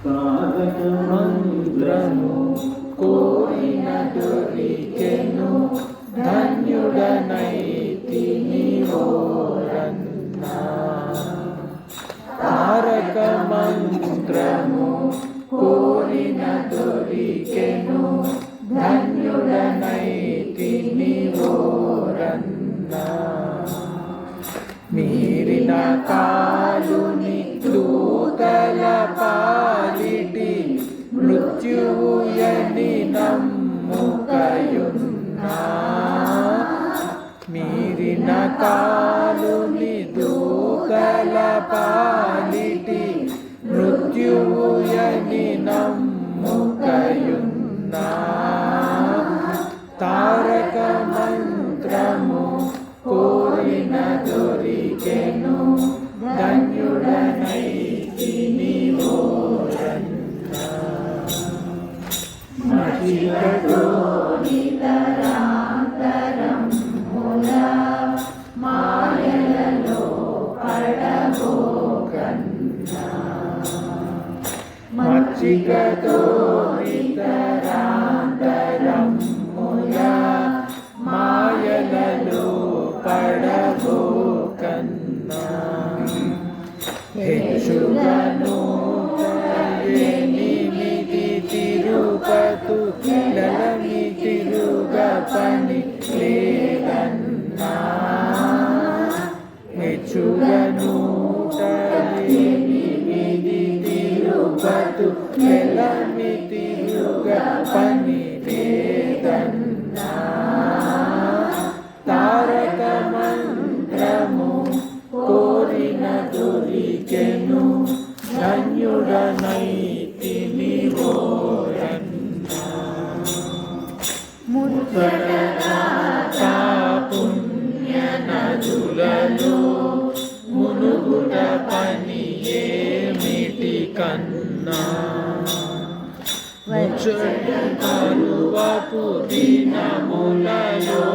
తారక మంత్రము కోరిన దొరికెను ధన్యుడనైతిని ఓరన్నా. తారక మంత్రము కోరిన దొరికెను ధన్యుడనైతిని ఓరన్నా. మీరిన కాలుని దూతల పాలిటి మృత్యువుయని నమ్ముకయున్నా. మీరిన కాలుని దూతల పాలిటి మృత్యువుయని నమ్ముకయున్నా. తారక మంత్రము కోరిన దొరికెను ధన్యుడనైతిని ఓరన్నా. మచికతో నితరాంతరముల మాయలలో పడబోకన్నా. మచికతో నితరాంతరముల మాయలలో పడబోకన్నా. హెచ్చుగను ఎనిమిది తిరుపతు లలమి తిరుగ పని లేదన్నా. హెచ్చుగను ఎనిమిది తిరుపతు లలమి తిరుగ పని లేదన్నా. తారక మంత్రము కోరిన దొరికెను ధన్యుడనైతిని ఓరన్నా. ముత్తడగా పుణ్య నదులలో మునుగుట పని ఏమిటి కన్నా. ముచ్చట కరువపు దినములలో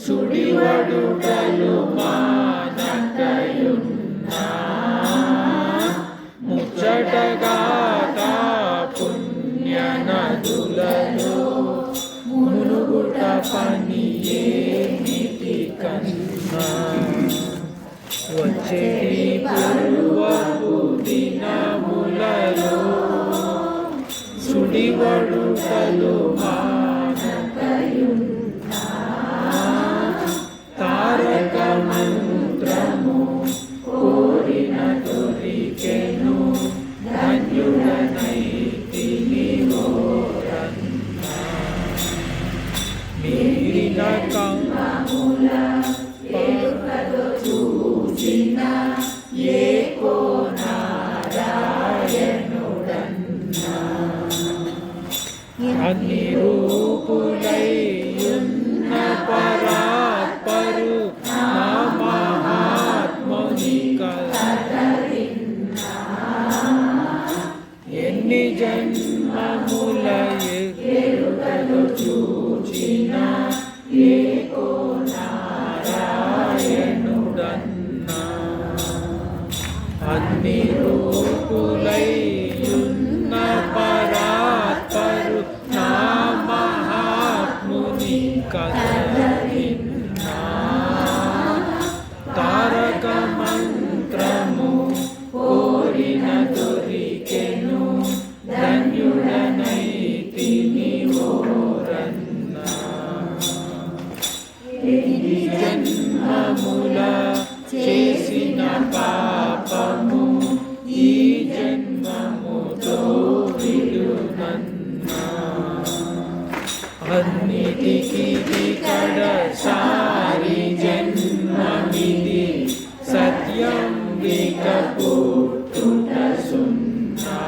సుడివడుటలు మానకయున్నా. ముచ్చటగా పుణ్య నదులలో మునుగుట పని ఏమిటి కన్నా. వచ్చేటి పూర్వపు దినములలో సుడివడుటలు మానకయున్నా. తారక మంత్రము కోరిన దొరికెను ధన్యుడనైతిని ఓరన్నా. మీరిన కమ్ముల పేరుకతో చూచిన ఏకో నారాయణుడన్నా. అన్ని రూపులైయున్న పరాత్పరు నా మహాత్ముని కలరిన్నా. ఎన్ని జన్మముల ఎరుకలో చూచిన ఏకో నారాయణుడన్నా. అన్ని రూపులైయున్న పరాత్పరు నా మహాత్ముని కలరిన్నా. తారక మంత్రము కోరిన దొరికెను ధన్యుడనైతిని ఓరన్నా. ఎన్ని జన్మముల చేసిన పాపము ఈ జన్మముతో విడునన్నా. అన్నిటికీ కడసారి జన్మమిది సత్యం వికపుట్టుట సున్నా.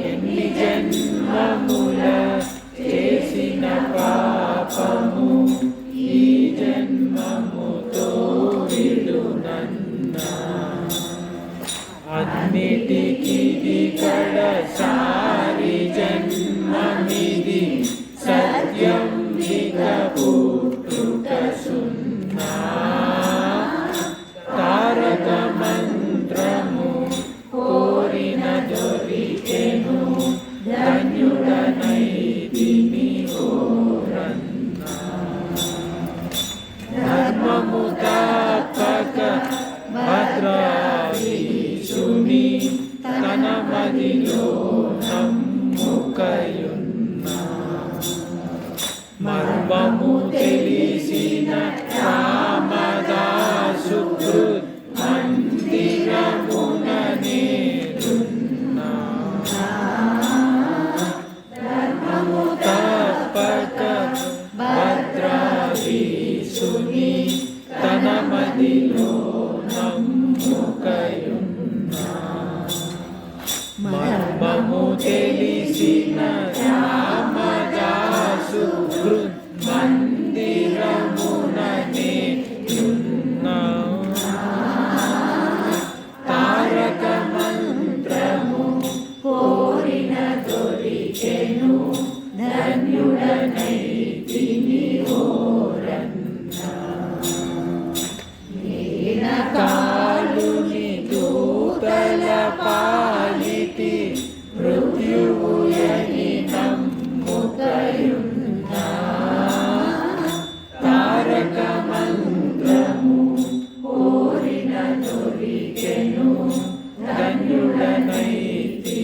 ఎన్ని జన్మముల చేసిన పాపము ఈ జన్మముతో విడునన్నా. అన్నిటికీ కడసారి జన్మమిది సత్యం వికపుట్టుట సున్నా. తారక మంత్రము మదిలో నమ్ముకయున్నా మర్మము తెలిసిన రామదాసు మందిరమున నేనున్నా ధర్మము తప్పక భద్రాధీశుని తన మదిలో నమ్ముకయున్నా మర్మము తెలిసిన రామదాసు మందిరమున నేనున్నా తారక మంత్రము కోరిన దొరికెను ధన్యుడనైతిని ఓరన్నా కాలుని దూతల పాలిటి మృత్యువు యని నమ్ముకయున్నా తారక మంత్రము కోరిన దొరికెను ధన్యుడనైతి